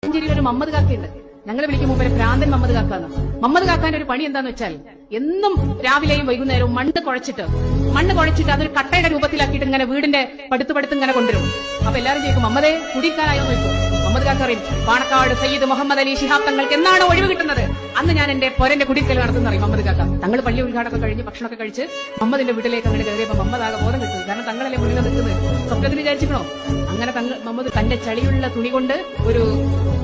മഞ്ചേരിയിൽ ഒരു മമ്മദ് കാക്കയുണ്ട്. ഞങ്ങൾ വിളിക്കും മുമ്പേ ഭ്രാന്തൻ മമ്മദ് കാക്കാന്ന്. മമ്മദ് കാക്കാന്റെ ഒരു പണി എന്താന്ന് വെച്ചാൽ എന്നും രാവിലെയും വൈകുന്നേരവും മണ്ണ് കുഴച്ചിട്ട് അതൊരു കട്ടയുടെ രൂപത്തിലാക്കിയിട്ട് ഇങ്ങനെ വീടിന്റെ പടുത്ത് ഇങ്ങനെ കൊണ്ടുവരും. അപ്പൊ എല്ലാവരും ചോദിക്കും മമ്മദേ കുടിക്കാനായോ നോക്കും. മമ്മദ് കാക്ക പറയും പാണക്കാട് സയ്യിദ് മുഹമ്മദ് അലി ശിഹാബ് തങ്ങൾക്ക് എന്നാണ് ഒഴിവ് കിട്ടുന്നത് അന്ന് ഞാൻ എന്റെ പൊരന്റെ കുടിക്കൽ നടത്തുന്ന പറയും മമ്മദ് കാക്ക. തങ്ങൾ പള്ളി ഉദ്ഘാടനം കഴിഞ്ഞ് ഭക്ഷണമൊക്കെ കഴിച്ച് മമ്മദിന്റെ വീട്ടിലേക്ക് അങ്ങനെ കയറിയപ്പോ മമ്മദ് ആകെ ബോധം കിട്ടും. കാരണം തങ്ങളല്ലേ മുന്നിൽ നിൽക്കുന്നത്. സ്വപ്നത്തിൽ വിചാരിച്ചിക്കണോ? അങ്ങനെ മമ്മദ് തന്റെ ചളിയുള്ള തുണി കൊണ്ട് ഒരു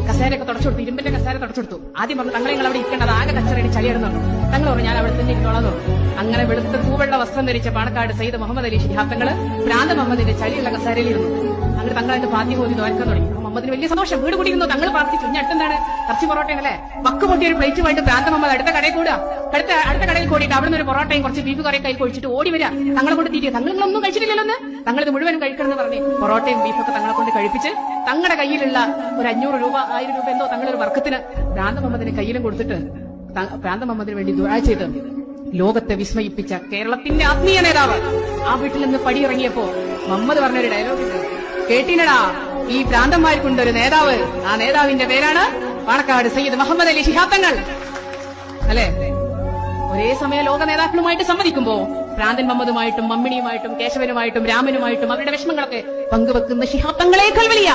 കസേരയൊക്കെ തുടച്ചെടുത്തു, ഇരുമ്പിന്റെ കസേര തുടച്ചെടുത്തു. ആദ്യം പറഞ്ഞു തങ്ങളെ നിങ്ങൾ അവിടെ ഇരിക്കേണ്ടത് ആകെ കച്ചറയുടെ ചളിയായിരുന്നു. തങ്ങൾ പറഞ്ഞു ഞാൻ അവിടെ തന്നെ ഇരിക്കോളാന്ന് പറഞ്ഞു. അങ്ങനെ വെളുത്ത പൂവെള്ള വസ്ത്രം ധരിച്ച പാണക്കാട് സയ്യിദ് മുഹമ്മദ് അലി ശിഹാബ് തങ്ങള് ഭ്രാന്ത മുഹമ്മദിന്റെ ചളിയുള്ള കസേരയിലിരുന്നു. അങ്ങനെ തങ്ങൾ അതിന്റെ പാത്തി പോയി നോക്കാൻ തുടങ്ങി. മുഹമ്മദിന് വലിയ സന്തോഷം. വീട് കുടിക്കുന്നു. തങ്ങൾ പ്രാർത്ഥിച്ചു. ഇനി അടുത്തെന്താണ്? ഇറച്ചി പൊറോട്ടയല്ലേ? വക്ക് പൊട്ടിയ ഒരു പ്ലേറ്റുമായിട്ട് ഭ്രാന്ത മുഹമ്മദ് അടുത്ത കടയിൽ കൂടുക. അടുത്ത കടയിൽ കൂടിയിട്ട് അവിടുന്ന് ഒരു പൊറോട്ടയും കുറച്ച് ബീഫ് കറിയൊക്കെ കൈ കൊഴിച്ചിട്ട് ഓടി വരിക. തങ്ങളെ കൊണ്ട് തീരുക. തങ്ങളൊന്നും കഴിച്ചിട്ടില്ലല്ലോ. തങ്ങളിത് മുഴുവൻ കഴിക്കണമെന്ന് പറഞ്ഞ് പൊറോട്ടയും ബീഫൊക്കെ തങ്ങളെ കൊണ്ട് കഴിപ്പിച്ച് തങ്ങളുടെ കയ്യിലുള്ള ഒരു 500 രൂപ 1000 രൂപ എന്തോ തങ്ങളൊരു വർക്കത്തിന് ഭ്രാന്ത മുഹമ്മദിന് കയ്യിലും കൊടുത്തിട്ട് ഭ്രാന്ത മുഹമ്മദിന് വേണ്ടി ദുആ ചെയ്ത് ലോകത്തെ വിസ്മയിപ്പിച്ച കേരളത്തിന്റെ ആത്മീയ നേതാവ് ആ വീട്ടിൽ നിന്ന് പടിയിറങ്ങിയപ്പോ മുഹമ്മദ് പറഞ്ഞൊരു ഡയലോഗ് ഉണ്ട്. കേട്ടിനടാ, ഈ ഭ്രാന്തന്മാർക്കുണ്ടൊരു നേതാവ്. ആ നേതാവിന്റെ പേരാണ് പാണക്കാട് സയ്യിദ് മുഹമ്മദ് അലി ശിഹാബ് തങ്ങൾ. അല്ലെ? ഒരേ സമയം ലോക നേതാക്കളുമായിട്ട് സംവദിക്കുമ്പോ ഭ്രാന്തൻ മുഹമ്മദുമായിട്ടും മമ്മിണിയുമായിട്ടും കേശവനുമായിട്ടും രാമനുമായിട്ടും അവരുടെ വിഷമങ്ങളൊക്കെ പങ്കുവെക്കുന്ന ശിഹാബ് തങ്ങളേക്കാൾ വലിയ